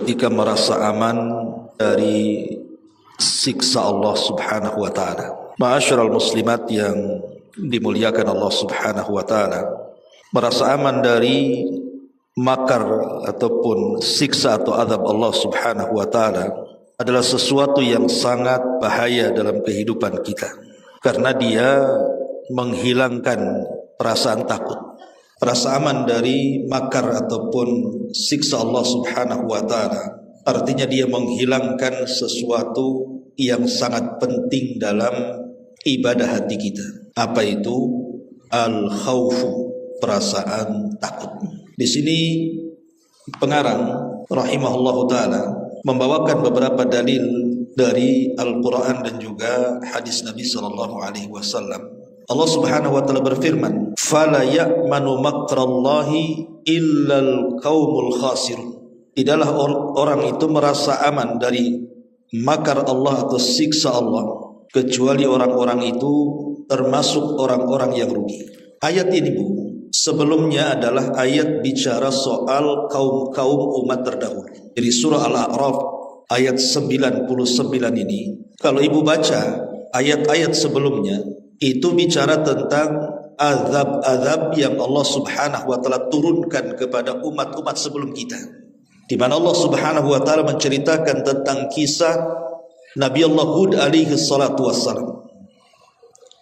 ketika merasa aman dari siksa Allah Subhanahu wa taala. Ma'asyiral muslimat yang dimuliakan Allah Subhanahu wa taala, merasa aman dari makar ataupun siksa atau azab Allah Subhanahu wa taala adalah sesuatu yang sangat bahaya dalam kehidupan kita, karena dia menghilangkan perasaan takut. Rasa aman dari makar ataupun siksa Allah Subhanahu wa taala artinya dia menghilangkan sesuatu yang sangat penting dalam ibadah hati kita. Apa itu? Al-khawfu, perasaan takut. Di sini pengarang rahimahullahu taala membawakan beberapa dalil dari Al-Qur'an dan juga hadis Nabi sallallahu alaihi wasallam. Allah Subhanahu wa taala berfirman, "Fala ya'manu makrallahi illal qaumul khasirun." Tidaklah orang itu merasa aman dari makar Allah atau siksa Allah kecuali orang-orang itu termasuk orang-orang yang rugi. Ayat ini, Bu, sebelumnya adalah ayat bicara soal kaum-kaum umat terdahulu. Jadi surah Al-A'raf ayat 99 ini, kalau Ibu baca ayat-ayat sebelumnya, itu bicara tentang azab-azab yang Allah Subhanahu wa taala turunkan kepada umat-umat sebelum kita, di mana Allah Subhanahu wa taala menceritakan tentang kisah Nabi Allah Hud alaihi salatu wassalam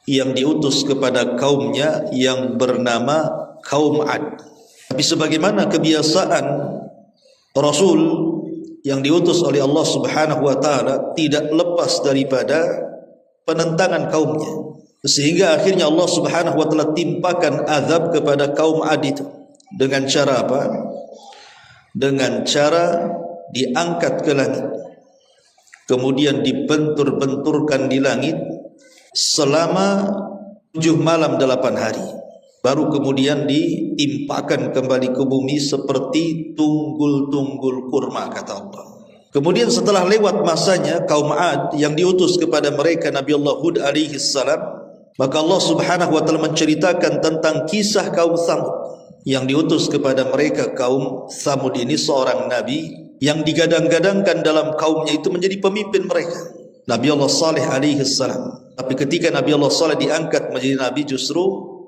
yang diutus kepada kaumnya yang bernama kaum Ad. Tapi sebagaimana kebiasaan Rasul yang diutus oleh Allah Subhanahu wa taala tidak lepas daripada penentangan kaumnya, sehingga akhirnya Allah Subhanahu wa taala timpakan azab kepada kaum Ad itu dengan cara apa? Dengan cara diangkat ke langit, kemudian dibentur-benturkan di langit selama 7 malam 8 hari, baru kemudian ditimpakan kembali ke bumi seperti tunggul-tunggul kurma, kata Allah. Kemudian setelah lewat masanya kaum Ad yang diutus kepada mereka Nabi Allah Hud alaihi salam, maka Allah Subhanahu wa taala menceritakan tentang kisah kaum Tsamud yang diutus kepada mereka. Kaum Tsamud ini seorang nabi yang digadang-gadangkan dalam kaumnya itu menjadi pemimpin mereka, Nabi Allah Saleh alaihi salam. Tapi ketika Nabi Allah Saleh diangkat menjadi nabi, justru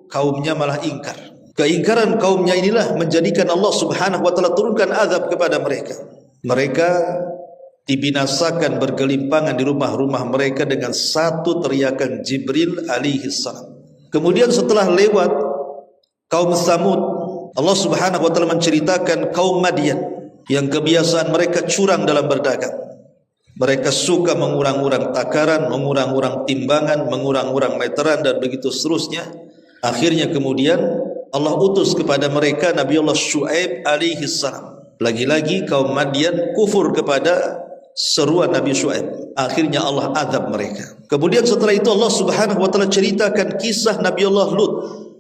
kaumnya malah ingkar. Keingkaran kaumnya inilah menjadikan Allah Subhanahu wa taala turunkan azab kepada mereka. Mereka dibinasakan bergelimpangan di rumah-rumah mereka dengan satu teriakan Jibril alaihi salam. Kemudian setelah lewat kaum Tsamud, Allah Subhanahu wa taala menceritakan kaum Madian yang kebiasaan mereka curang dalam berdagang. Mereka suka mengurang-urang takaran, mengurang-urang timbangan, mengurang-urang meteran dan begitu seterusnya. Akhirnya kemudian Allah utus kepada mereka Nabi Allah Syu'aib alaihi salam. Lagi-lagi kaum Madian kufur kepada seruan Nabi Syu'aib. Akhirnya Allah azab mereka. Kemudian setelah itu Allah Subhanahu wa taala ceritakan kisah Nabi Allah Lut,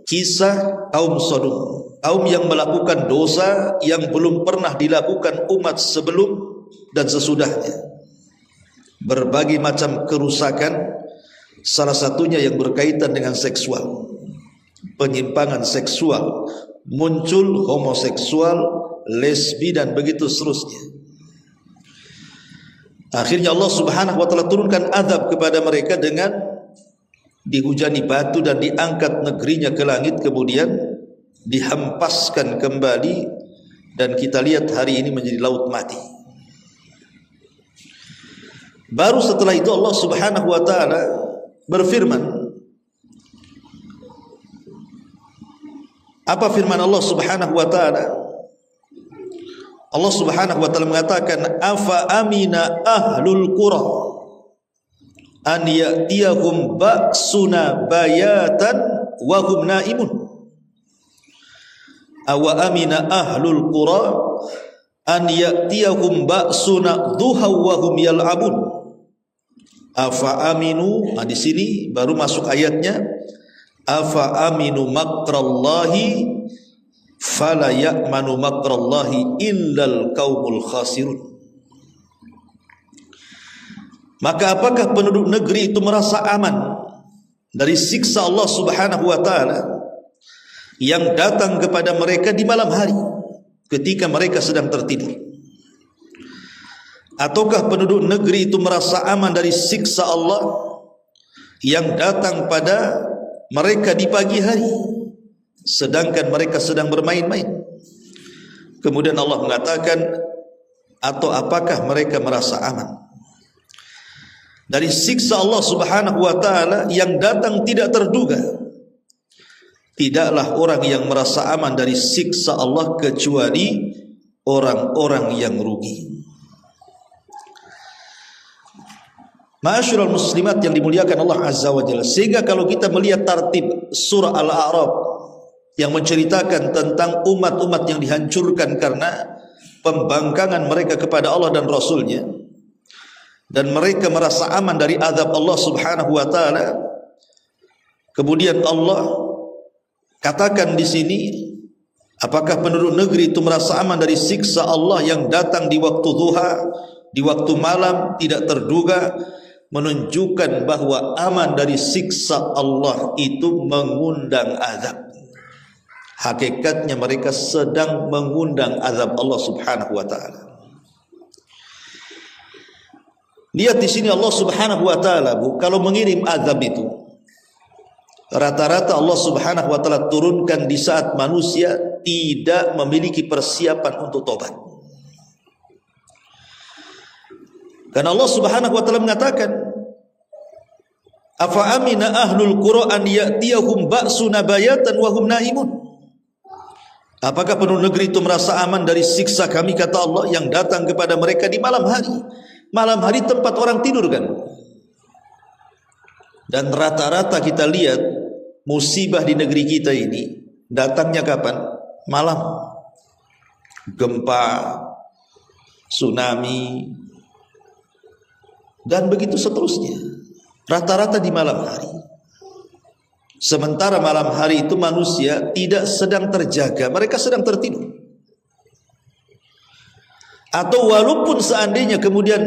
kisah kaum Sodom, kaum yang melakukan dosa yang belum pernah dilakukan umat sebelum dan sesudahnya. Berbagai macam kerusakan, salah satunya yang berkaitan dengan seksual, penyimpangan seksual, muncul homoseksual, lesbi dan begitu seterusnya. Akhirnya Allah Subhanahu wa taala turunkan azab kepada mereka dengan dihujani batu dan diangkat negerinya ke langit, kemudian dihempaskan kembali, dan kita lihat hari ini menjadi laut mati. Baru setelah itu Allah Subhanahu wa taala berfirman. Apa firman Allah Subhanahu wa taala? Allah Subhanahu wa taala mengatakan, afa amina ahlul qura an ya'tiyahum ba'suna bayatan wa hum naimun. Awa amina ahlul qura an ya'tiyahum ba'suna duha wa hum yal'abun. Afa aminu, nah di sini baru masuk ayatnya, afa aminu makrallahi fala ya'manu makrallahi illal qaumul khasirun. Maka apakah penduduk negeri itu merasa aman dari siksa Allah Subhanahu wa taala yang datang kepada mereka di malam hari ketika mereka sedang tertidur? Ataukah penduduk negeri itu merasa aman dari siksa Allah yang datang pada mereka di pagi hari, sedangkan mereka sedang bermain-main? Kemudian Allah mengatakan, atau apakah mereka merasa aman dari siksa Allah Subhanahu wa ta'ala yang datang tidak terduga? Tidaklah orang yang merasa aman dari siksa Allah kecuali orang-orang yang rugi. Ma'asyiral muslimat yang dimuliakan Allah Azza wa Jalla, sehingga kalau kita melihat tartib surah Al-A'raf yang menceritakan tentang umat-umat yang dihancurkan karena pembangkangan mereka kepada Allah dan Rasulnya, dan mereka merasa aman dari azab Allah Subhanahu wa ta'ala, kemudian Allah katakan di sini, apakah penduduk negeri itu merasa aman dari siksa Allah yang datang di waktu duha, di waktu malam tidak terduga, menunjukkan bahwa aman dari siksa Allah itu mengundang azab. Hakikatnya mereka sedang mengundang azab Allah Subhanahu wa ta'ala. Lihat di sini Allah Subhanahu wa ta'ala, Bu, kalau mengirim azab itu rata-rata Allah Subhanahu wa ta'ala turunkan di saat manusia tidak memiliki persiapan untuk tobat. Karena Allah Subhanahu wa ta'ala mengatakan, afa amina ahlul qura an ya'tiyahum ba'suna bayatan wa hum naimun. Apakah penduduk negeri itu merasa aman dari siksa kami, kata Allah, yang datang kepada mereka di malam hari? Malam hari tempat orang tidur kan. Dan rata-rata kita lihat musibah di negeri kita ini datangnya kapan? Malam. Gempa, tsunami, dan begitu seterusnya. Rata-rata di malam hari. Sementara malam hari itu manusia tidak sedang terjaga, mereka sedang tertidur. Atau walaupun seandainya kemudian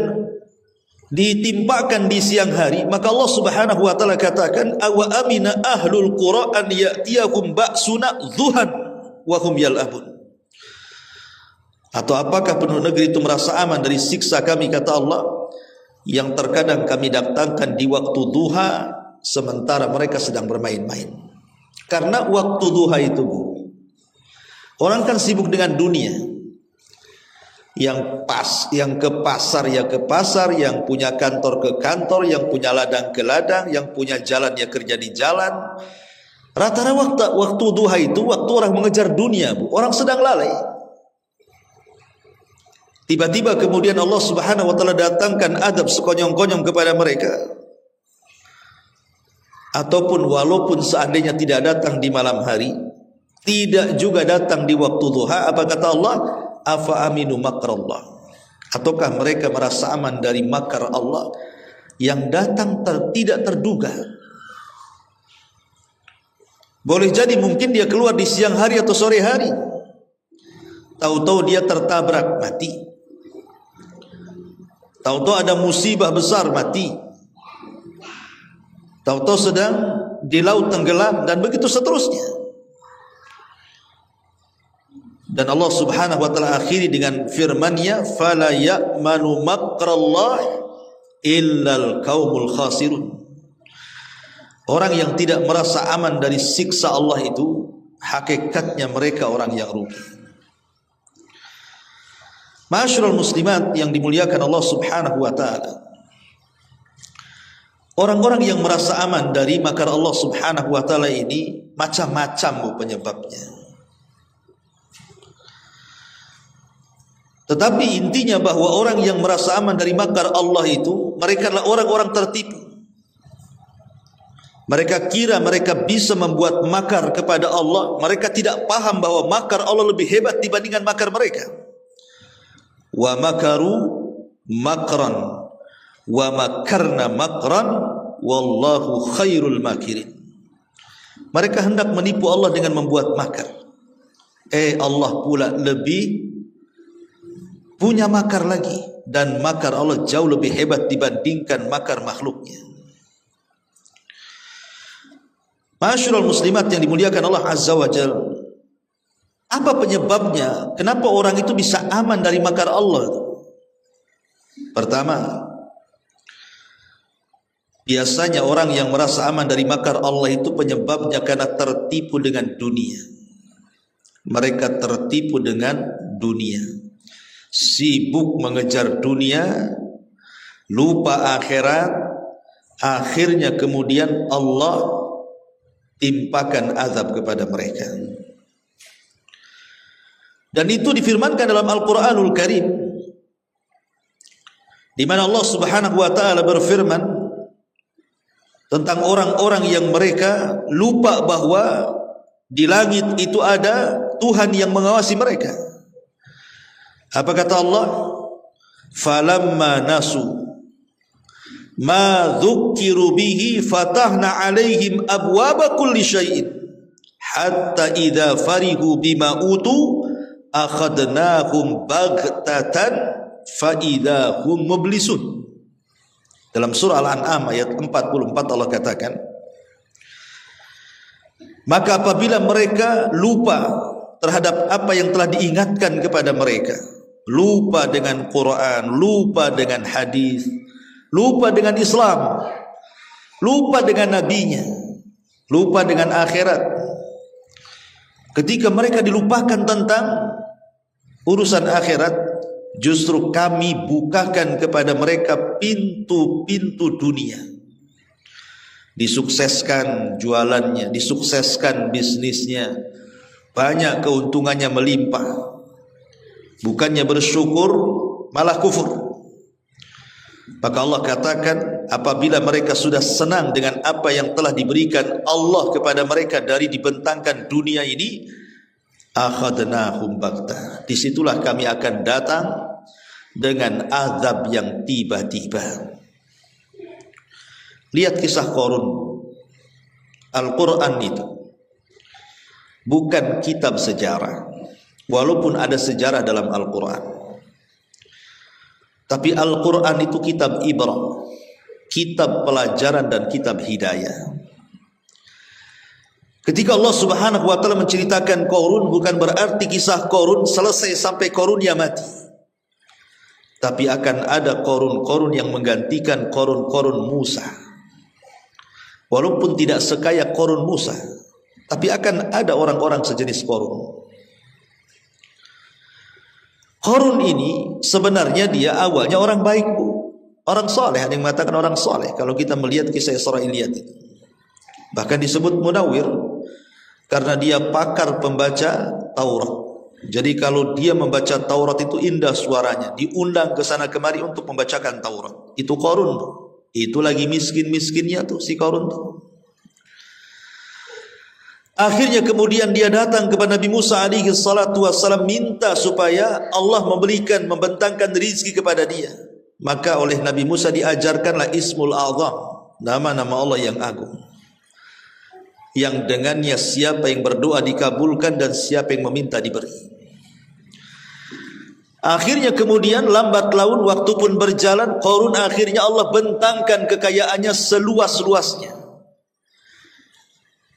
ditimpakan di siang hari, maka Allah Subhanahu wa ta'ala katakan, awa amina ahlul qura an ya'tiyakum ba'suna dhuhan wa hum yal'abun. Atau apakah penduduk negeri itu merasa aman dari siksa kami, kata Allah, yang terkadang kami datangkan di waktu duha sementara mereka sedang bermain-main. Karena waktu duha itu, Bu, orang kan sibuk dengan dunia. Yang ke pasar ya ke pasar, yang punya kantor ke kantor, yang punya ladang ke ladang, yang punya jalan ya kerja di jalan. Rata-rata waktu duha itu waktu orang mengejar dunia, Bu. Orang sedang lalai. Tiba-tiba kemudian Allah Subhanahu wa ta'ala datangkan adab sekonyong-konyong kepada mereka. Ataupun walaupun seandainya tidak datang di malam hari, tidak juga datang di waktu duha, apa kata Allah? Afa aminu makrallah. Ataukah mereka merasa aman dari makar Allah yang datang tidak terduga? Boleh jadi mungkin dia keluar di siang hari atau sore hari, tahu-tahu dia tertabrak mati, tahu-tahu ada musibah besar mati, tahu-tahu sedang di laut tenggelam, dan begitu seterusnya. Dan Allah Subhanahu wa ta'ala akhiri dengan firman-Nya, fala ya'manu makrallah illal qaumul khasirun. Orang yang tidak merasa aman dari siksa Allah itu hakikatnya mereka orang yang rugi. Ma'asyiral muslimat yang dimuliakan Allah Subhanahu wa ta'ala, orang-orang yang merasa aman dari makar Allah Subhanahu wa ta'ala ini macam-macam, Bu, penyebabnya. Tetapi intinya bahwa orang yang merasa aman dari makar Allah itu, mereka adalah orang-orang tertipu. Mereka kira mereka bisa membuat makar kepada Allah. Mereka tidak paham bahwa makar Allah lebih hebat dibandingkan makar mereka. Wa makaru makran wa makarna makran wallahu khairul makirin. Mereka hendak menipu Allah dengan membuat makar. Allah pula lebih punya makar lagi, dan makar Allah jauh lebih hebat dibandingkan makar makhluknya. Ma'asyiral muslimat yang dimuliakan Allah Azza wa Jalla, apa penyebabnya? Kenapa orang itu bisa aman dari makar Allah? Pertama, biasanya orang yang merasa aman dari makar Allah itu penyebabnya karena tertipu dengan dunia. Mereka tertipu dengan dunia, sibuk mengejar dunia, lupa akhirat. Akhirnya kemudian Allah timpakan azab kepada mereka. Dan itu difirmankan dalam Al-Quranul Karim, di mana Allah Subhanahu wa taala berfirman tentang orang-orang yang mereka lupa bahwa di langit itu ada Tuhan yang mengawasi mereka. Apa kata Allah? Falamma nasu ma dzukkiru bihi fatahna alaihim abwaba kulli syai'in hatta idza farihu bima utu akhadnahum baghtatan fa idza hum mublisun. Dalam surah Al-An'am ayat 44 Allah katakan, maka apabila mereka lupa terhadap apa yang telah diingatkan kepada mereka, lupa dengan Quran, lupa dengan hadis, lupa dengan Islam, lupa dengan nabinya, lupa dengan akhirat. Ketika mereka dilupakan tentang urusan akhirat, justru kami bukakan kepada mereka pintu-pintu dunia. Disukseskan jualannya, disukseskan bisnisnya, banyak keuntungannya melimpah. Bukannya bersyukur, malah kufur. Maka Allah katakan, apabila mereka sudah senang dengan apa yang telah diberikan Allah kepada mereka dari dibentangkan dunia ini, akhadnahum baghtah, disitulah kami akan datang dengan azab yang tiba-tiba. Lihat kisah Qarun. Al-Quran itu bukan kitab sejarah, walaupun ada sejarah dalam Al-Quran, tapi Al-Quran itu kitab ibrah, kitab pelajaran dan kitab hidayah. Ketika Allah Subhanahu wa taala menceritakan Qarun, bukan berarti kisah Qarun selesai sampai Qarunnya mati, tapi akan ada Qarun-Qarun yang menggantikan Qarun-Qarun Musa. Walaupun tidak sekaya Qarun Musa, tapi akan ada orang-orang sejenis Qarun. Qarun ini sebenarnya dia awalnya orang baik, Bu. Orang soleh, ada yang mengatakan orang soleh kalau kita melihat kisah Israiliyat itu. Bahkan disebut munawwir karena dia pakar pembaca Taurat. Jadi kalau dia membaca Taurat itu indah suaranya, diundang ke sana kemari untuk membacakan Taurat. Itu Qarun, Bu. Itu lagi miskin-miskinnya tuh si Qarun tuh. Akhirnya kemudian dia datang kepada Nabi Musa alaihi salatu wassalam, minta supaya Allah membentangkan rizki kepada dia. Maka oleh Nabi Musa diajarkanlah Ismul A'zam, nama-nama Allah yang agung, yang dengannya siapa yang berdoa dikabulkan dan siapa yang meminta diberi. Akhirnya kemudian lambat laun waktu pun berjalan, Qarun akhirnya Allah bentangkan kekayaannya seluas-luasnya.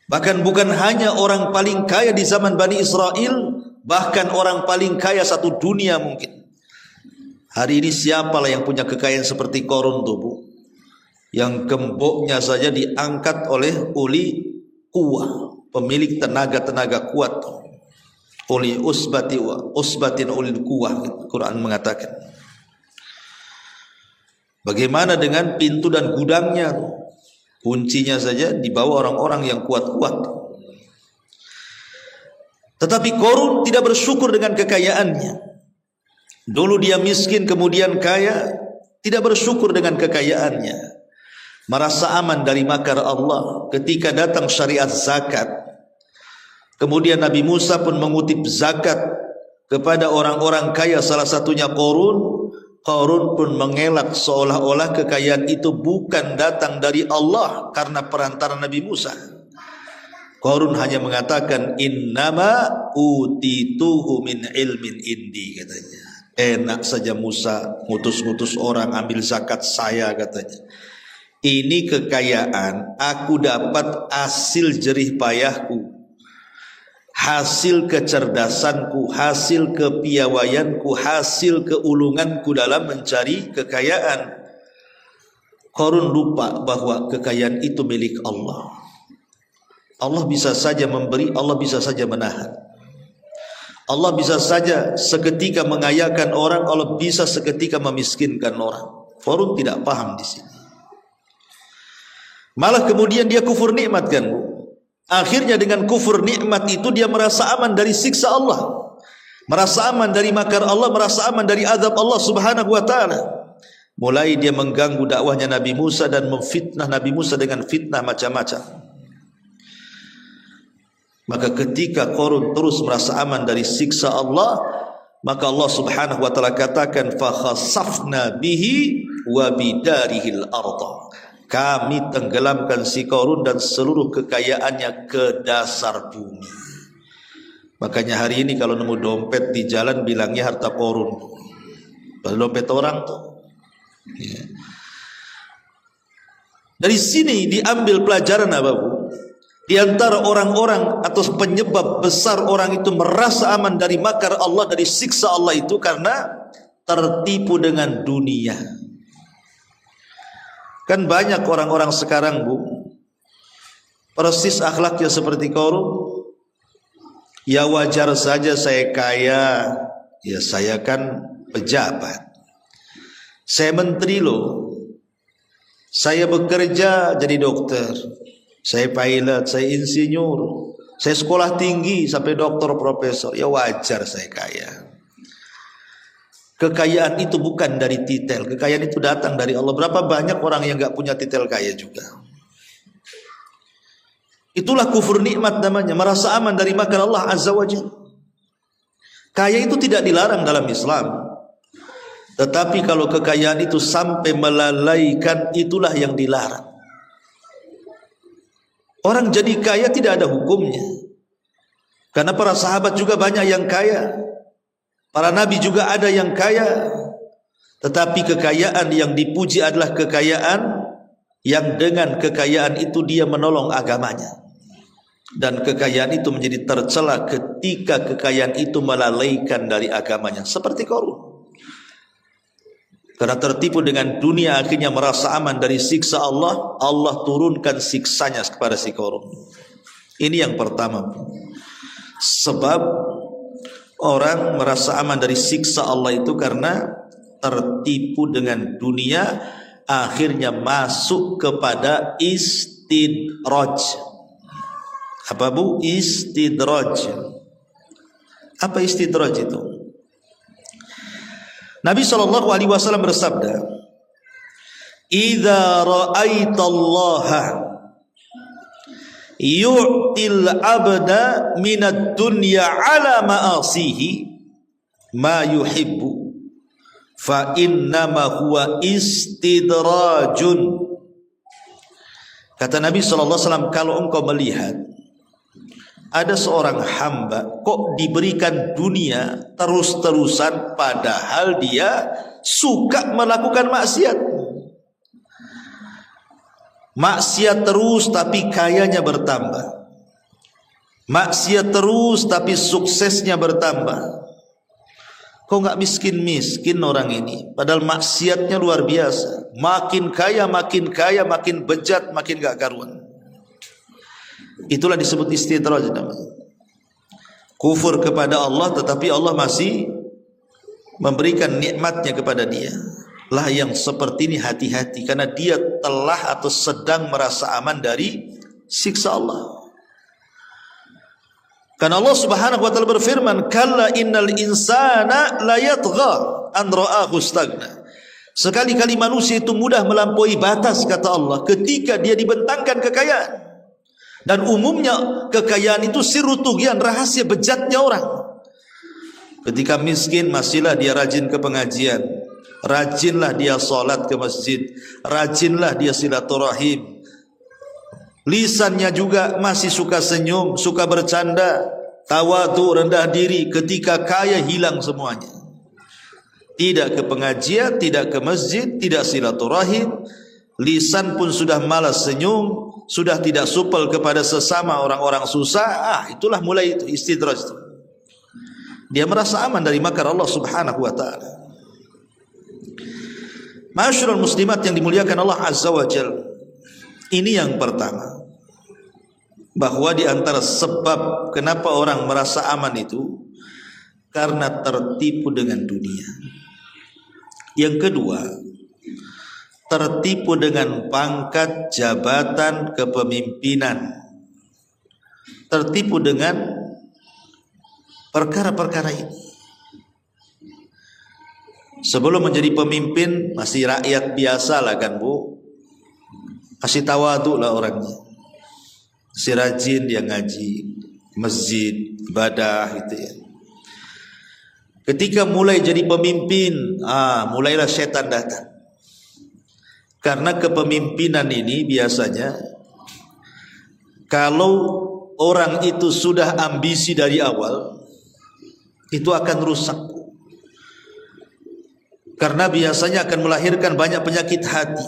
Bahkan bukan hanya orang paling kaya di zaman Bani Israel, bahkan orang paling kaya satu dunia mungkin. Hari ini siapalah yang punya kekayaan seperti Qarun tuh, Bu? Yang gemboknya saja diangkat oleh uli kuwah, pemilik tenaga-tenaga kuat. Uli usbatin ulil kuwah, Quran mengatakan. Bagaimana dengan pintu dan gudangnya? Kuncinya saja dibawa orang-orang yang kuat-kuat. Tetapi Qarun tidak bersyukur dengan kekayaannya. Dulu dia miskin, kemudian kaya, tidak bersyukur dengan kekayaannya. Merasa aman dari makar Allah. Ketika datang syariat zakat, kemudian Nabi Musa pun mengutip zakat kepada orang-orang kaya, salah satunya Qarun. Qarun pun mengelak seolah-olah kekayaan itu bukan datang dari Allah karena perantara Nabi Musa. Qarun hanya mengatakan innama utituhu min ilmin indi, katanya. Enak saja Musa ngutus-ngutus orang ambil zakat saya, katanya. Ini kekayaan aku dapat hasil jerih payahku. hasil kecerdasanku, hasil kepiawaianku, hasil keulunganku dalam mencari kekayaan. Qarun lupa bahwa kekayaan itu milik Allah. Allah bisa saja memberi, Allah bisa saja menahan. Allah bisa saja seketika mengayakan orang, Allah bisa seketika memiskinkan orang. Qarun tidak paham di sini. Malah kemudian dia kufur nikmat kan. Akhirnya dengan kufur nikmat itu dia merasa aman dari siksa Allah, merasa aman dari makar Allah, merasa aman dari azab Allah Subhanahu wa taala. Mulai dia mengganggu dakwahnya Nabi Musa dan memfitnah Nabi Musa dengan fitnah macam-macam. Maka ketika Qarun terus merasa aman dari siksa Allah, maka Allah Subhanahu wa taala katakan fa khasafna bihi wa bidarihil arda. Kami tenggelamkan si Qarun dan seluruh kekayaannya ke dasar bumi. Makanya hari ini kalau nemu dompet di jalan bilangnya harta Qarun. Padahal dompet orang tuh. Ya. Dari sini diambil pelajaran apa Bu? Di antara orang-orang atau penyebab besar orang itu merasa aman dari makar Allah, dari siksa Allah itu karena tertipu dengan dunia. Kan banyak orang-orang sekarang Bu, persis akhlaknya seperti Qarun. Ya wajar saja saya kaya, ya saya kan pejabat. Saya menteri loh. Saya bekerja jadi dokter. Saya pilot, saya insinyur. Saya sekolah tinggi sampai doktor, profesor. Ya wajar saya kaya. Kekayaan itu bukan dari titel. Kekayaan itu datang dari Allah. Berapa banyak orang yang gak punya titel kaya juga. Itulah kufur nikmat namanya. Merasa aman dari makar Allah Azza wa Jalla. Kaya itu tidak dilarang dalam Islam. Tetapi kalau kekayaan itu sampai melalaikan, itulah yang dilarang. Orang jadi kaya tidak ada hukumnya. Karena para sahabat juga banyak yang kaya. Para nabi juga ada yang kaya. Tetapi kekayaan yang dipuji adalah kekayaan yang dengan kekayaan itu dia menolong agamanya. Dan kekayaan itu menjadi tercela ketika kekayaan itu melalaikan dari agamanya. Seperti Qarun. Karena tertipu dengan dunia akhirnya merasa aman dari siksa Allah, Allah turunkan siksanya kepada si Qarun. Ini yang pertama. Sebab orang merasa aman dari siksa Allah itu karena tertipu dengan dunia, akhirnya masuk kepada istidraj. Apa Bu? Istidraj. Apa istidraj itu? Nabi SAW bersabda, "Idza ra'aitallaha yu'til 'abda minad dunya 'ala ma'asihi ma yuhibbu fa innama huwa istidrajun." Kata Nabi SAW, kalau engkau melihat ada seorang hamba kok diberikan dunia terus-terusan padahal dia suka melakukan maksiat. Maksiat terus tapi kayanya bertambah. Maksiat terus tapi suksesnya bertambah. Kok nggak miskin-miskin orang ini? Padahal maksiatnya luar biasa. Makin kaya, makin bejat, makin gak karuan. Itulah disebut istidraj namanya. Kufur kepada Allah tetapi Allah masih memberikan nikmatnya kepada dia. Lah yang seperti ini hati-hati, karena dia telah atau sedang merasa aman dari siksa Allah. Karena Allah Subhanahu wa taala berfirman, "Kalla innal insana la yatgha an ra'ahu istaghna." Sekali-kali manusia itu mudah melampaui batas, kata Allah, ketika dia dibentangkan kekayaan. Dan umumnya kekayaan itu sirru tughyan, rahasia bejatnya orang. Ketika miskin masihlah dia rajin ke pengajian, rajinlah dia salat ke masjid, rajinlah dia silaturahim. Lisannya juga masih suka senyum, suka bercanda, tawadhu, rendah diri. Ketika kaya hilang semuanya. Tidak ke pengajian, tidak ke masjid, tidak silaturahim. Lisan pun sudah malas senyum, sudah tidak supel kepada sesama orang-orang susah, itulah mulai itu istidraj itu. Dia merasa aman dari makar Allah Subhanahu wa taala. Ma'asyiral muslimat yang dimuliakan Allah Azza wa Jalla. Ini yang pertama. Bahwa di antara sebab kenapa orang merasa aman itu karena tertipu dengan dunia. Yang kedua, tertipu dengan pangkat jabatan kepemimpinan. Tertipu dengan perkara-perkara ini. Sebelum menjadi pemimpin masih rakyat biasa lah kan Bu. Masih tawadhu lah orangnya. Si rajin dia ngaji masjid, ibadah gitu ya. Ketika mulai jadi pemimpin, mulailah setan datang. Karena kepemimpinan ini biasanya kalau orang itu sudah ambisi dari awal, itu akan rusak. Karena biasanya akan melahirkan banyak penyakit hati.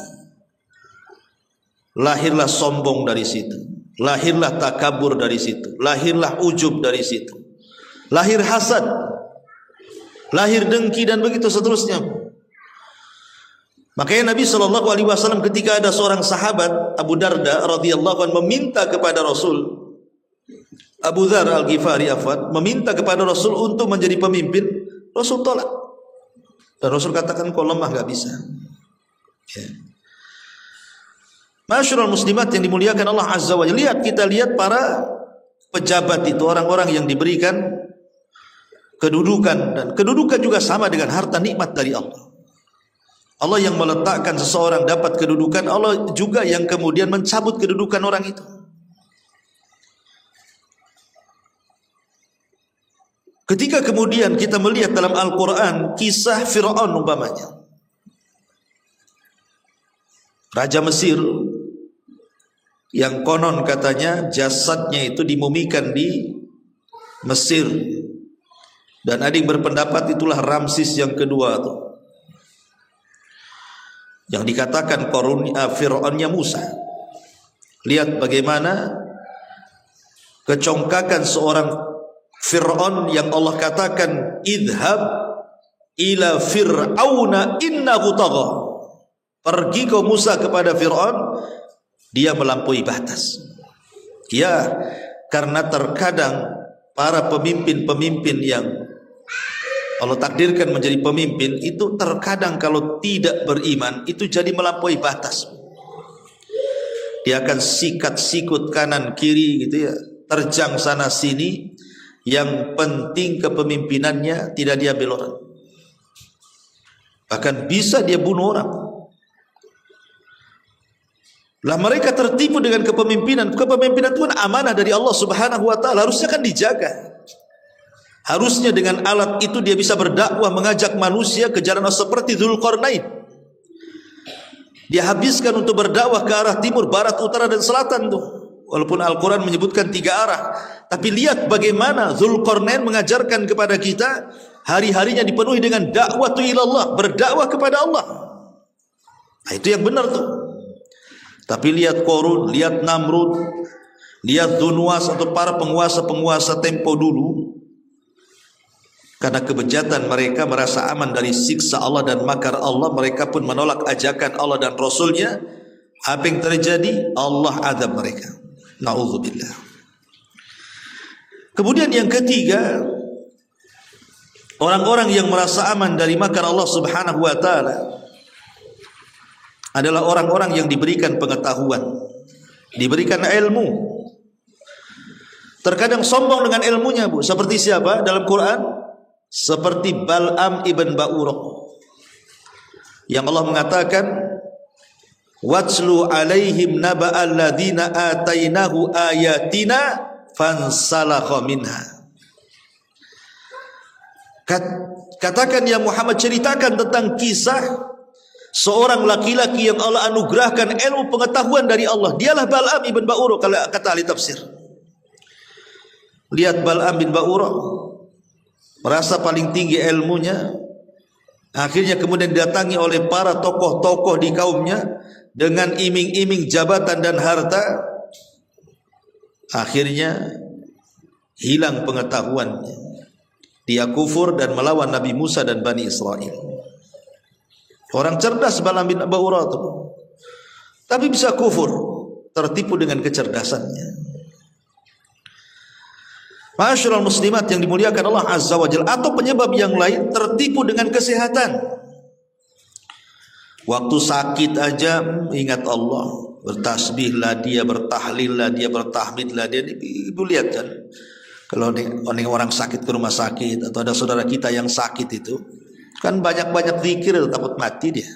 Lahirlah sombong dari situ. Lahirlah takabur dari situ. Lahirlah ujub dari situ. Lahir hasad. Lahir dengki dan begitu seterusnya. Makanya Nabi SAW ketika ada seorang sahabat Abu Darda radhiyallahu anhu meminta kepada Rasul, Abu Dzar Al-Ghifari meminta kepada Rasul untuk menjadi pemimpin, Rasul tolak. Dan Rasul katakan kau lemah, gak bisa. Ya. Masyarul muslimat yang dimuliakan Allah Azza wa Jalla. Kita lihat para pejabat itu, orang-orang yang diberikan kedudukan, dan kedudukan juga sama dengan harta nikmat dari Allah. Allah yang meletakkan seseorang dapat kedudukan, Allah juga yang kemudian mencabut kedudukan orang itu. Ketika kemudian kita melihat dalam Al-Quran kisah Fir'aun umpamanya, Raja Mesir yang konon katanya jasadnya itu dimumikan di Mesir, dan ada yang berpendapat itulah Ramses yang kedua tuh, yang dikatakan Fir'aunnya Musa. Lihat bagaimana kecongkakan seorang Fir'aun yang Allah katakan idhab ila fir'auna innahu tagha. Pergi kau Musa kepada Fir'aun, dia melampaui batas. Ya, karena terkadang para pemimpin-pemimpin yang Allah takdirkan menjadi pemimpin itu terkadang kalau tidak beriman itu jadi melampaui batas. Dia akan sikat-sikut kanan kiri gitu ya, terjang sana sini. Yang penting kepemimpinannya tidak dia belokkan. Bahkan bisa dia bunuh orang. Lah mereka tertipu dengan kepemimpinan. Kepemimpinan itu kan amanah dari Allah Subhanahu wa taala, harusnya kan dijaga. Harusnya dengan alat itu dia bisa berdakwah, mengajak manusia ke jalan seperti Dzulqarnain. Dia habiskan untuk berdakwah ke arah timur, barat, utara dan selatan tuh. Walaupun Al-Quran menyebutkan 3 arah, tapi lihat bagaimana Dzulqarnain mengajarkan kepada kita hari-harinya dipenuhi dengan dakwah ilallah, berdakwah kepada Allah. Nah, itu yang benar tuh. Tapi lihat Qarun, lihat Namrud, lihat Dzunwas atau para penguasa-penguasa tempo dulu. Karena kebejatan mereka merasa aman dari siksa Allah dan makar Allah, mereka pun menolak ajakan Allah dan Rasulnya. Apa yang terjadi? Allah azab mereka. Na'udzubillah. Kemudian yang ketiga, orang-orang yang merasa aman dari makar Allah Subhanahu wa taala adalah orang-orang yang diberikan pengetahuan, diberikan ilmu. Terkadang sombong dengan ilmunya, Bu. Seperti siapa dalam Quran? Seperti Bal'am ibn Ba'urah, yang Allah mengatakan watslu alaihim naba'al ladzina atainahu ayatina fansalakha minha. Katakan ya Muhammad, ceritakan tentang kisah seorang laki-laki yang Allah anugerahkan ilmu pengetahuan dari Allah. Dialah Bal'am ibn Ba'urah, kalau kata ahli tafsir. Lihat Bal'am bin Ba'urah merasa paling tinggi ilmunya, akhirnya kemudian didatangi oleh para tokoh-tokoh di kaumnya dengan iming-iming jabatan dan harta. akhirnya hilang pengetahuannya. Dia kufur dan melawan Nabi Musa dan Bani Israel. Orang cerdas Balaam bin Ba'urah itu, tapi bisa kufur, tertipu dengan kecerdasannya. Ma'asyiral muslimat yang dimuliakan Allah Azza wa Jalla, atau penyebab yang lain, tertipu dengan kesehatan. Waktu sakit aja ingat Allah, bertasbihlah dia, bertahlillah dia, bertahmidlah dia. Ibu lihat kan, kalau orang sakit ke rumah sakit atau ada saudara kita yang sakit itu, kan banyak-banyak zikir, takut mati dia.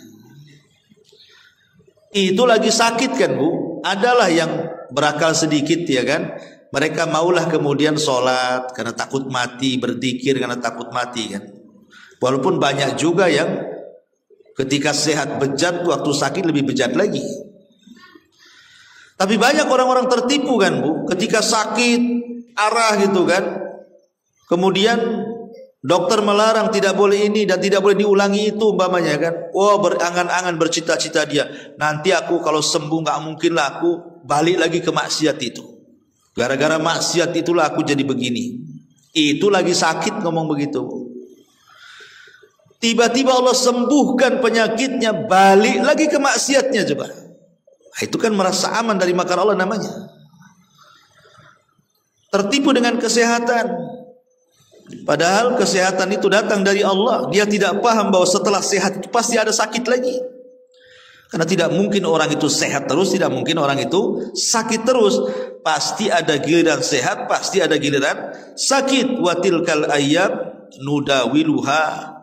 Itu lagi sakit kan Bu, adalah yang berakal sedikit ya kan, mereka maulah kemudian sholat karena takut mati, berzikir karena takut mati kan. Walaupun banyak juga yang ketika sehat bejat, waktu sakit lebih bejat lagi. Tapi banyak orang-orang tertipu kan Bu, ketika sakit arah gitu kan, kemudian dokter melarang tidak boleh ini dan tidak boleh diulangi itu umpamanya kan. Wah, berangan-angan bercita-cita dia, nanti aku kalau sembuh nggak mungkinlah aku balik lagi ke maksiat itu. Gara-gara maksiat itulah aku jadi begini. Itu lagi sakit ngomong begitu. Tiba-tiba Allah sembuhkan penyakitnya, balik lagi ke maksiatnya coba. Nah, itu kan merasa aman dari makar Allah namanya. Tertipu dengan kesehatan. Padahal kesehatan itu datang dari Allah. Dia tidak paham bahwa setelah sehat itu pasti ada sakit lagi. Karena tidak mungkin orang itu sehat terus, tidak mungkin orang itu sakit terus. Pasti ada giliran sehat, pasti ada giliran sakit. Wa tilkal ayyam nudawiluha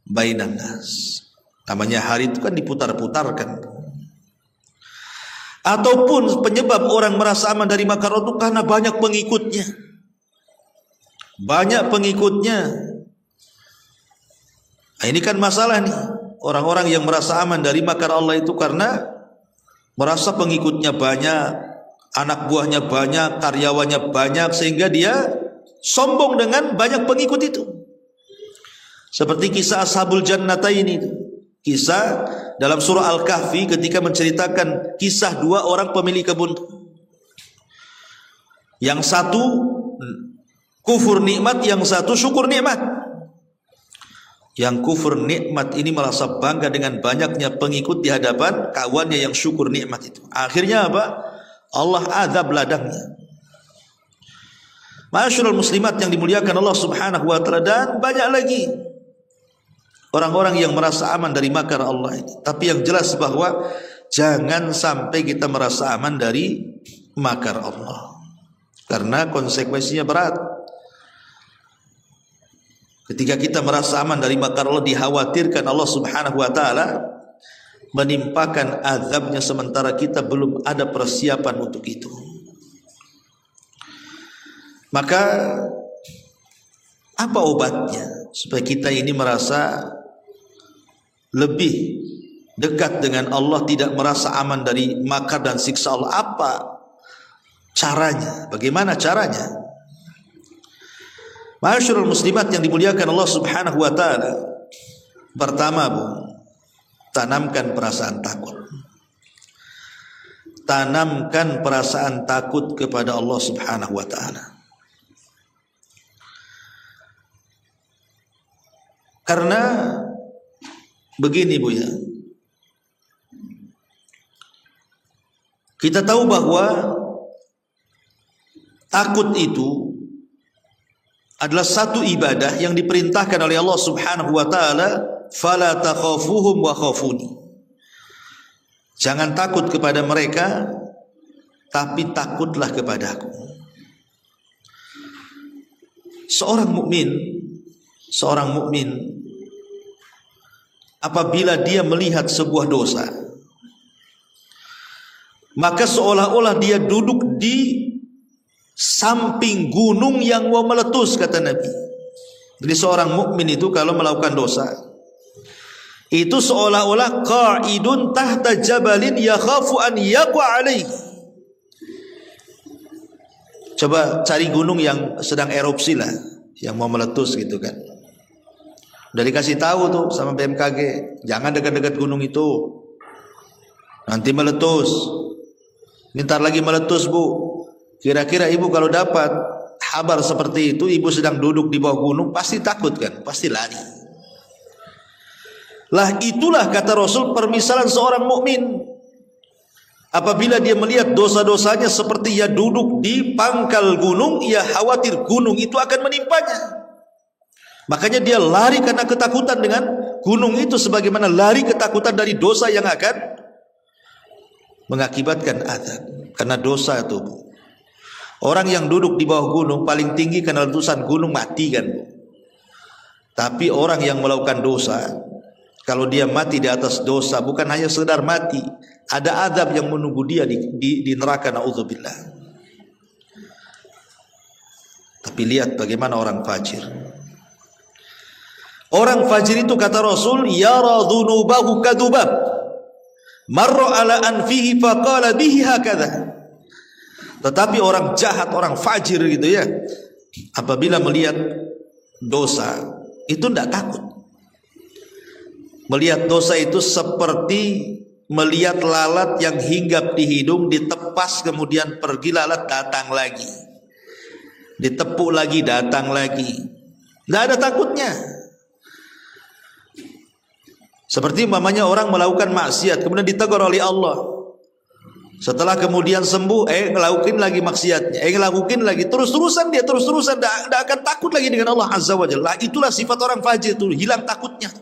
bainan nas. Namanya hari itu kan diputar-putarkan. Ataupun penyebab orang merasa aman dari makar Allah itu karena banyak pengikutnya. Banyak pengikutnya. Nah, ini kan masalah nih. Orang-orang yang merasa aman dari makar Allah itu karena merasa pengikutnya banyak, anak buahnya banyak, karyawannya banyak, sehingga dia sombong dengan banyak pengikut itu. Seperti kisah Ashabul Jannatain itu. Kisah dalam surah Al-Kahfi ketika menceritakan kisah dua orang pemilik kebun. Yang satu kufur nikmat, yang satu syukur nikmat. Yang kufur nikmat ini merasa bangga dengan banyaknya pengikut di hadapan kawannya yang syukur nikmat itu. Akhirnya apa? Allah azab ladangnya. Ma'asyiral muslimat yang dimuliakan Allah Subhanahu wa taala, dan banyak lagi orang-orang yang merasa aman dari makar Allah ini. Tapi yang jelas bahwa jangan sampai kita merasa aman dari makar Allah, karena konsekuensinya berat. Ketika kita merasa aman dari makar Allah, dikhawatirkan Allah Subhanahu wa taala menimpakan azabnya sementara kita belum ada persiapan untuk itu. Maka apa obatnya supaya kita ini merasa lebih dekat dengan Allah, tidak merasa aman dari makar dan siksa Allah? Apa caranya? Bagaimana caranya? Ma'asyiral muslimat yang dimuliakan Allah Subhanahu wa taala, pertama Bu, tanamkan perasaan takut. Tanamkan perasaan takut kepada Allah Subhanahu wa taala. Karena begini Bu ya, kita tahu bahwa takut itu adalah satu ibadah yang diperintahkan oleh Allah Subhanahu wa taala, fala takhafuhum wa khafuni. Jangan takut kepada mereka, tapi takutlah kepadaku. Seorang mukmin apabila dia melihat sebuah dosa, maka seolah-olah dia duduk di samping gunung yang mau meletus, kata Nabi. Jadi seorang mukmin itu kalau melakukan dosa, itu seolah-olah qa'idun tahta jabalin yakhafu an yaqa alaihi. Coba cari gunung yang sedang erupsi lah, yang mau meletus gitu kan. Udah dikasih tahu tuh sama BMKG, jangan dekat-dekat gunung itu, nanti meletus. Ntar lagi meletus Bu. Kira-kira ibu kalau dapat kabar seperti itu, ibu sedang duduk di bawah gunung, pasti takut kan? Pasti lari. Lah itulah kata Rasul permisalan seorang mukmin. Apabila dia melihat dosa-dosanya seperti ia duduk di pangkal gunung, ia khawatir gunung itu akan menimpanya. Makanya dia lari karena ketakutan dengan gunung itu, sebagaimana lari ketakutan dari dosa yang akan mengakibatkan azab. Karena dosa itu, Bu. Orang yang duduk di bawah gunung paling tinggi karena letusan gunung mati kan, Bu. Tapi orang yang melakukan dosa, kalau dia mati di atas dosa, bukan hanya sekedar mati, ada azab yang menunggu dia di neraka, naudzubillah. Tapi lihat bagaimana orang fajir. Orang fajir itu kata Rasul, yara dhunubahu kadubab marra ala anfihi faqala bihi hakadha. Tetapi orang jahat, orang fajir gitu ya, apabila melihat dosa itu tidak takut. Melihat dosa itu seperti melihat lalat yang hinggap di hidung, ditepas kemudian pergi lalat, datang lagi, ditepuk lagi, datang lagi, tidak ada takutnya. Seperti umpamanya orang melakukan maksiat kemudian ditegur oleh Allah, setelah kemudian sembuh, ngelakuin lagi maksiatnya, ngelakuin lagi, terus-terusan dia, terus-terusan, tidak akan takut lagi dengan Allah Azza wa Jalla. Itulah sifat orang fajir itu, hilang takutnya.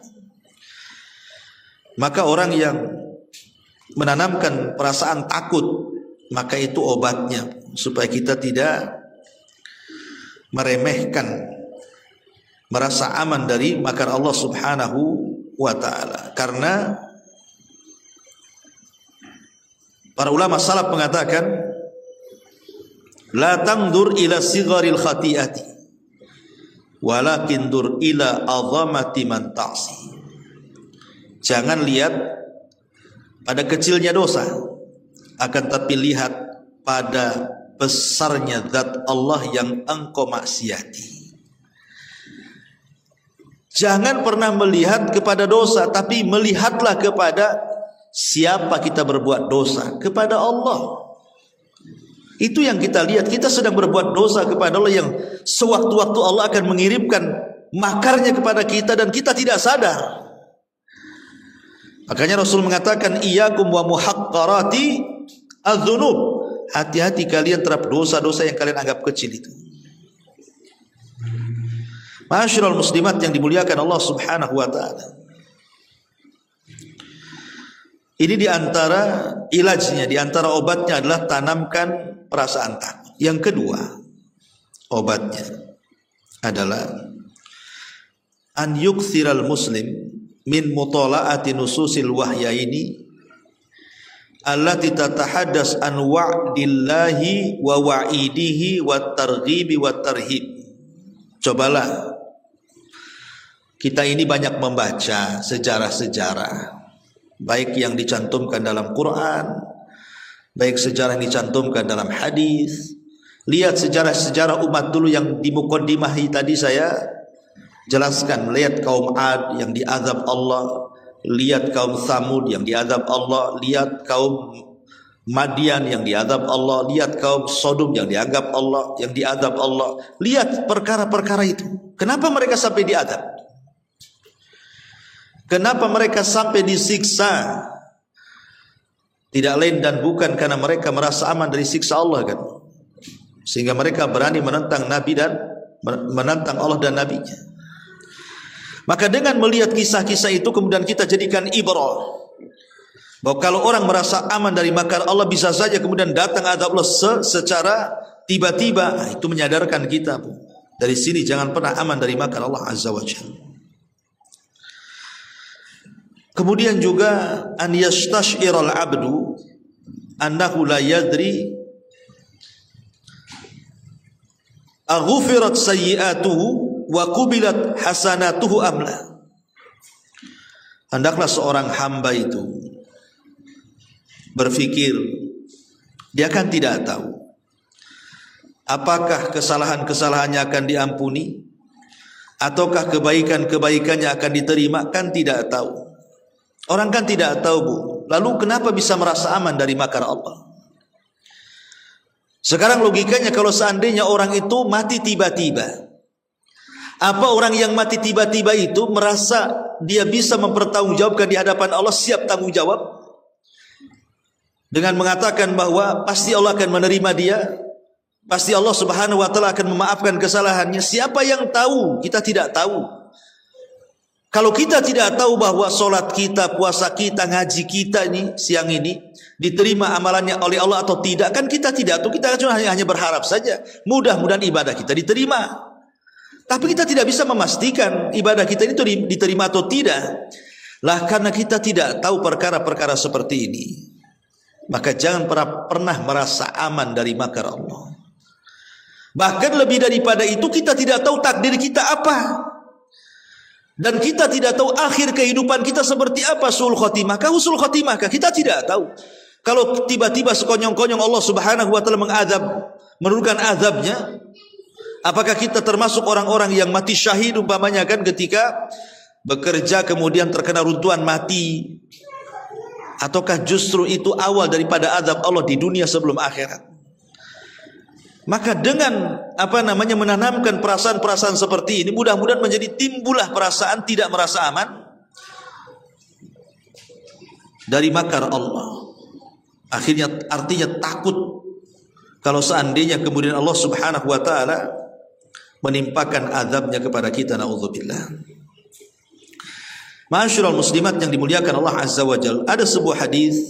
Maka orang yang menanamkan perasaan takut, maka itu obatnya supaya kita tidak meremehkan, merasa aman dari makar Allah Subhanahu wa ta'ala. Karena para ulama salaf mengatakan, la tangdur ila sigharil khati'ati walakin dur ila azamati man ta'si. Jangan lihat pada kecilnya dosa, akan tapi lihat pada besarnya zat Allah yang engkau maksiati. Jangan pernah melihat kepada dosa, tapi melihatlah kepada siapa kita berbuat dosa, kepada Allah. Itu yang kita lihat. Kita sedang berbuat dosa kepada Allah yang sewaktu-waktu Allah akan mengirimkan makarnya kepada kita dan kita tidak sadar. Makanya Rasul mengatakan, iyyakum wa muhaqqarati adz-dzunub. Hati-hati kalian terhadap dosa-dosa yang kalian anggap kecil itu. Ma'asyiral muslimat yang dimuliakan Allah Subhanahu wa ta'ala. Ini diantara ilajnya, diantara obatnya adalah tanamkan perasaan takut. Yang kedua, obatnya adalah an yukthiral muslim min mutala'ati nususil wahyaini allati tatahaddas an wa'dillahi wa wa'idihi wa targhibi wa tarhib. Cobalah kita ini banyak membaca sejarah-sejarah, baik yang dicantumkan dalam Quran, baik sejarah yang dicantumkan dalam hadis. Lihat sejarah-sejarah umat dulu yang di muqaddimahi tadi saya jelaskan. Lihat kaum Ad yang diazab Allah, lihat kaum Samud yang diazab Allah, lihat kaum Madian yang diazab Allah, lihat kaum Sodom yang dianggap Allah, yang diazab Allah. Lihat perkara-perkara itu. Kenapa mereka sampai diazab? Kenapa mereka sampai disiksa? Tidak lain dan bukan karena mereka merasa aman dari siksa Allah kan, sehingga mereka berani menentang Nabi dan menentang Allah dan Nabinya. Maka dengan melihat kisah-kisah itu kemudian kita jadikan ibrah, bahwa kalau orang merasa aman dari makar Allah, bisa saja kemudian datang azab Allah secara tiba-tiba. Itu menyadarkan kita, Bu, dari sini jangan pernah aman dari makar Allah Azza wa Jalla. Kemudian juga an yastashiral abdu annahu la yadri aghufirat sayyi'atuhu wa qubilat hasanatuhu amla. Hendaklah seorang hamba itu berfikir, dia kan tidak tahu apakah kesalahan-kesalahannya akan diampuni ataukah kebaikan-kebaikannya akan diterima, kan tidak tahu. Orang kan tidak tahu, Bu. Lalu kenapa bisa merasa aman dari makar Allah? Sekarang logikanya kalau seandainya orang itu mati tiba-tiba, apa orang yang mati tiba-tiba itu merasa dia bisa mempertanggungjawabkan di hadapan Allah, siap tanggung jawab dengan mengatakan bahwa pasti Allah akan menerima dia, pasti Allah Subhanahu wa taala akan memaafkan kesalahannya? Siapa yang tahu? Kita tidak tahu. Kalau kita tidak tahu bahwa solat kita, puasa kita, ngaji kita ini siang ini diterima amalannya oleh Allah atau tidak, kan kita tidak tahu. Kita cuma hanya berharap saja, mudah-mudahan ibadah kita diterima. Tapi kita tidak bisa memastikan ibadah kita itu diterima atau tidak. Lah karena kita tidak tahu perkara-perkara seperti ini, maka jangan pernah merasa aman dari makar Allah. Bahkan lebih daripada itu, kita tidak tahu takdir kita apa, dan kita tidak tahu akhir kehidupan kita seperti apa. Su'ul khotimah kah, husnul khotimah kah, kita tidak tahu. Kalau tiba-tiba sekonyong-konyong Allah Subhanahu wa taala menurunkan azabnya, apakah kita termasuk orang-orang yang mati syahid umpamanya kan, ketika bekerja kemudian terkena runtuhan mati? Ataukah justru itu awal daripada azab Allah di dunia sebelum akhirat? Maka dengan menanamkan perasaan-perasaan seperti ini, mudah-mudahan menjadi timbullah perasaan tidak merasa aman dari makar Allah. Artinya takut kalau seandainya kemudian Allah Subhanahu wa taala menimpakan azabnya kepada kita, naudzubillah. Ma'asyiral muslimat yang dimuliakan Allah Azza wa Jalla, ada sebuah hadis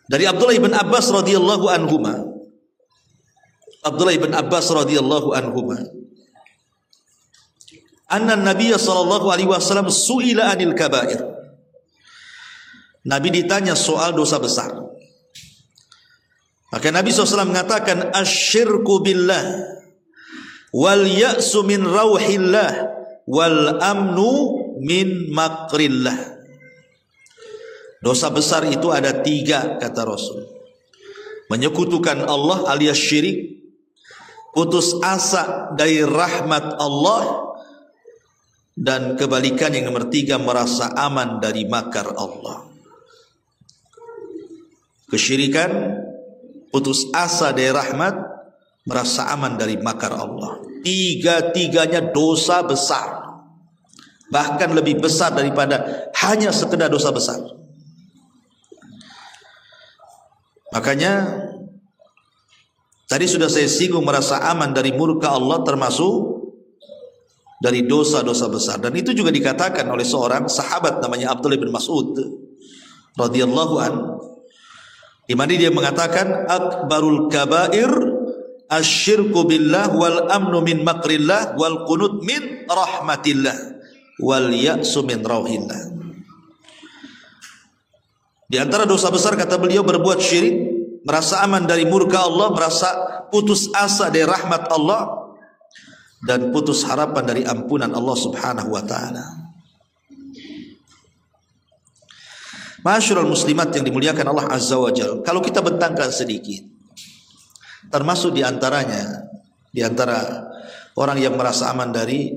dari Abdullah ibn Abbas radhiyallahu anhuma. Abdullah ibn Abbas radhiyallahu anhuma, anna Nabiy sallallahu alaihi wasallam su'ila 'anil kaba'ir. Nabi ditanya soal dosa besar. Maka Nabi SAW mengatakan, asyirku billah wal ya'su min rauhillah wal amnu min makrillah. Dosa besar itu ada 3 kata Rasul. Menyekutukan Allah alias syirik, putus asa dari rahmat Allah, dan kebalikan yang nomor 3, merasa aman dari makar Allah. Kesyirikan, putus asa dari rahmat, merasa aman dari makar Allah. 3-tiganya dosa besar, bahkan lebih besar daripada hanya sekedar dosa besar. Makanya tadi sudah saya singgung, merasa aman dari murka Allah termasuk dari dosa-dosa besar. Dan itu juga dikatakan oleh seorang sahabat namanya Abdullah bin Mas'ud radhiyallahu an, di mana dia mengatakan, akbarul kabair asyirku billah wal amnu min makrillah wal qunut min rahmatillah wal ya'su min rauhillah. Di antara dosa besar kata beliau berbuat syirik, merasa aman dari murka Allah, merasa putus asa dari rahmat Allah, dan putus harapan dari ampunan Allah Subhanahu wa taala. Ma'asyiral muslimat yang dimuliakan Allah Azza wa Jalla, kalau kita bentangkan sedikit, termasuk di antara orang yang merasa aman dari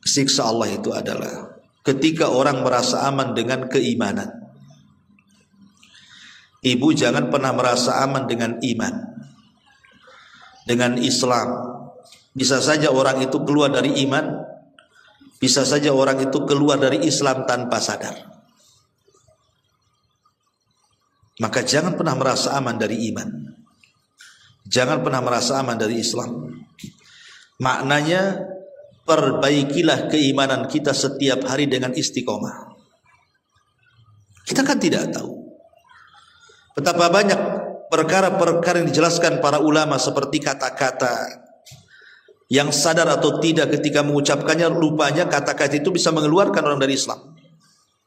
siksa Allah itu adalah ketika orang merasa aman dengan keimanan. Ibu jangan pernah merasa aman dengan iman, dengan Islam. Bisa saja orang itu keluar dari iman, bisa saja orang itu keluar dari Islam tanpa sadar. Maka jangan pernah merasa aman dari iman, jangan pernah merasa aman dari Islam. Maknanya, perbaikilah keimanan kita setiap hari dengan istiqomah. Kita kan tidak tahu betapa banyak perkara-perkara yang dijelaskan para ulama, seperti kata-kata yang sadar atau tidak ketika mengucapkannya, lupanya kata-kata itu bisa mengeluarkan orang dari Islam.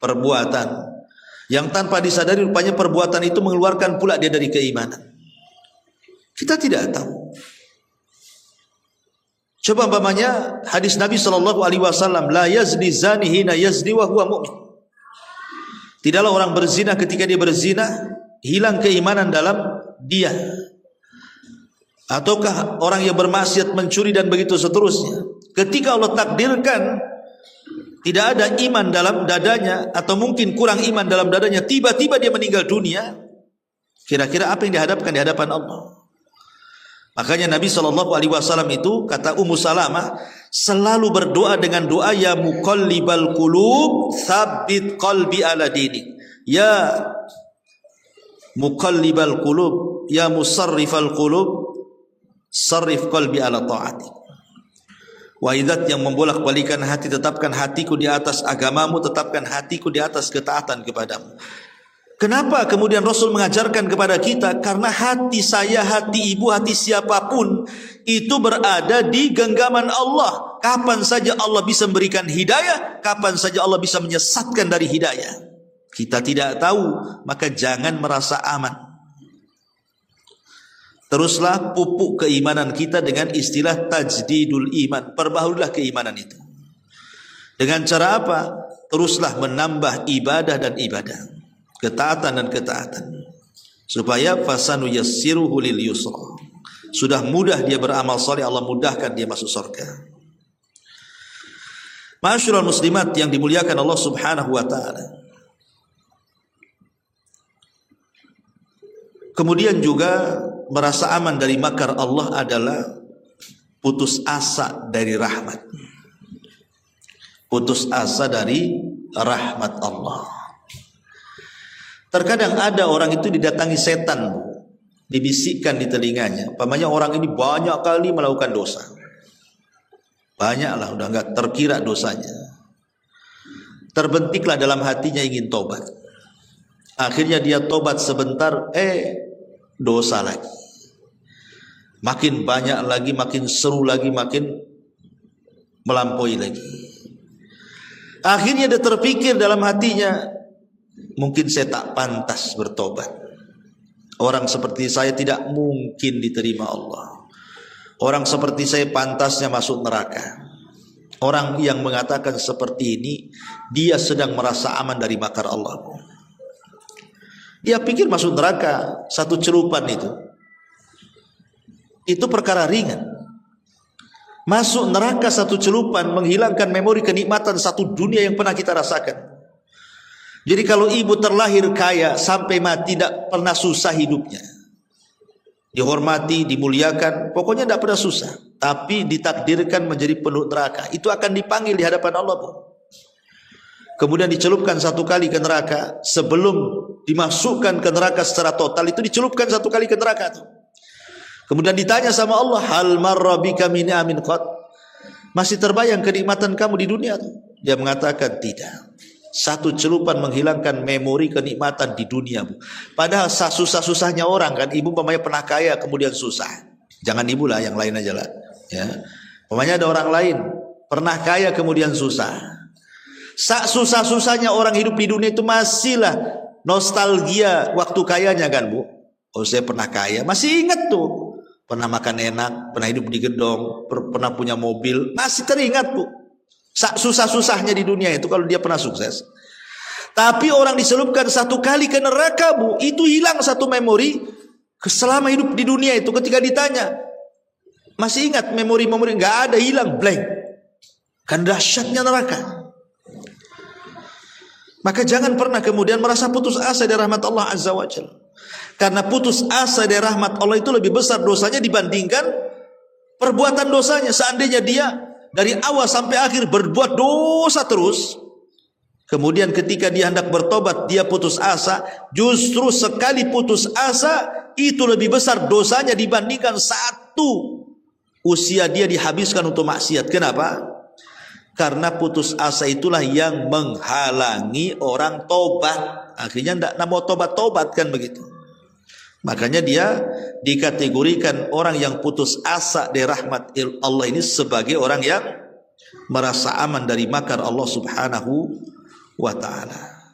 Perbuatan yang tanpa disadari, rupanya perbuatan itu mengeluarkan pula dia dari keimanan. Kita tidak tahu. Coba umpamanya hadis Nabi SAW, la yazni zani hina yazni wa huwa mu'min. Tidaklah orang berzina ketika dia berzina hilang keimanan dalam dia. Ataukah orang yang bermaksiat mencuri dan begitu seterusnya, ketika Allah takdirkan tidak ada iman dalam dadanya, atau mungkin kurang iman dalam dadanya, tiba-tiba dia meninggal dunia, kira-kira apa yang dihadapkan di hadapan Allah? Makanya Nabi SAW itu, kata Ummu Salamah, selalu berdoa dengan doa, ya muqallibal qulub tsabbit qalbi ala dinik. Ya muqallibal qulub, ya musarrifal qulub, sarrif qalbi ala ta'atik. Wahai Zat yang membolak-balikan hati, tetapkan hatiku di atas agamamu, tetapkan hatiku di atas ketaatan kepadamu. Kenapa kemudian Rasul mengajarkan kepada kita? Karena hati saya, hati ibu, hati siapapun itu berada di genggaman Allah. Kapan saja Allah bisa memberikan hidayah, kapan saja Allah bisa menyesatkan dari hidayah. Kita tidak tahu, maka jangan merasa aman. Teruslah pupuk keimanan kita dengan istilah tajdidul iman. Perbaharulah keimanan itu. Dengan cara apa? Teruslah menambah ibadah dan ibadah, ketaatan dan ketaatan, supaya fasanu yassiruhu lil yusra. Sudah mudah dia beramal saleh, Allah mudahkan dia masuk surga. Ma'asyiral muslimat yang dimuliakan Allah Subhanahu wa taala. Kemudian juga merasa aman dari makar Allah adalah putus asa dari rahmat. Putus asa dari rahmat Allah. Terkadang ada orang itu didatangi setan, dibisikkan di telinganya, umpamanya orang ini banyak kali melakukan dosa, banyaklah, udah nggak terkira dosanya. Terbentiklah dalam hatinya ingin tobat. Akhirnya dia tobat sebentar, dosa lagi. Makin banyak lagi, makin seru lagi, makin melampaui lagi. Akhirnya dia terpikir dalam hatinya, mungkin saya tak pantas bertobat. Orang seperti saya tidak mungkin diterima Allah. Orang seperti saya pantasnya masuk neraka. Orang yang mengatakan seperti ini, dia sedang merasa aman dari makar Allah. Dia pikir masuk neraka satu celupan itu perkara ringan. Masuk neraka satu celupan menghilangkan memori kenikmatan satu dunia yang pernah kita rasakan. Jadi kalau ibu terlahir kaya sampai mati tidak pernah susah hidupnya, dihormati, dimuliakan, pokoknya tidak pernah susah. Tapi ditakdirkan menjadi penduduk neraka, itu akan dipanggil di hadapan Allah, Bu. Kemudian dicelupkan satu kali ke neraka. Sebelum dimasukkan ke neraka secara total, itu dicelupkan satu kali ke neraka tuh. Kemudian ditanya sama Allah, hal marra bika min amin qad, masih terbayang kenikmatan kamu di dunia tuh? Dia mengatakan tidak. Satu celupan menghilangkan memori kenikmatan di dunia, Bu. Padahal susah-susahnya orang kan, ibu umpamanya pernah kaya kemudian susah. Jangan ibu lah, yang lain aja lah. Ya. Umpamanya ada orang lain pernah kaya kemudian susah. Susah-susahnya orang hidup di dunia itu masihlah nostalgia waktu kayanya kan, Bu. Oh, saya pernah kaya, masih ingat tuh. Pernah makan enak, pernah hidup di gedung, pernah punya mobil, masih teringat, Bu. Susah-susahnya di dunia itu kalau dia pernah sukses. Tapi orang diselupkan satu kali ke neraka, Bu, itu hilang satu memori selama hidup di dunia itu. Ketika ditanya, masih ingat memori-memori? Nggak ada, hilang, blank. Kan dahsyatnya neraka. Maka jangan pernah kemudian merasa putus asa dari rahmat Allah Azza wa Jalla. Karena putus asa dari rahmat Allah itu lebih besar dosanya dibandingkan perbuatan dosanya. Seandainya dia dari awal sampai akhir berbuat dosa terus, kemudian ketika dia hendak bertobat dia putus asa, justru sekali putus asa itu lebih besar dosanya dibandingkan satu usia dia dihabiskan untuk maksiat. Kenapa? Karena putus asa itulah yang menghalangi orang tobat. Akhirnya tidak mau tobat-tobat kan begitu. Makanya dia dikategorikan orang yang putus asa dari rahmat Allah ini sebagai orang yang merasa aman dari makar Allah Subhanahu wa ta'ala.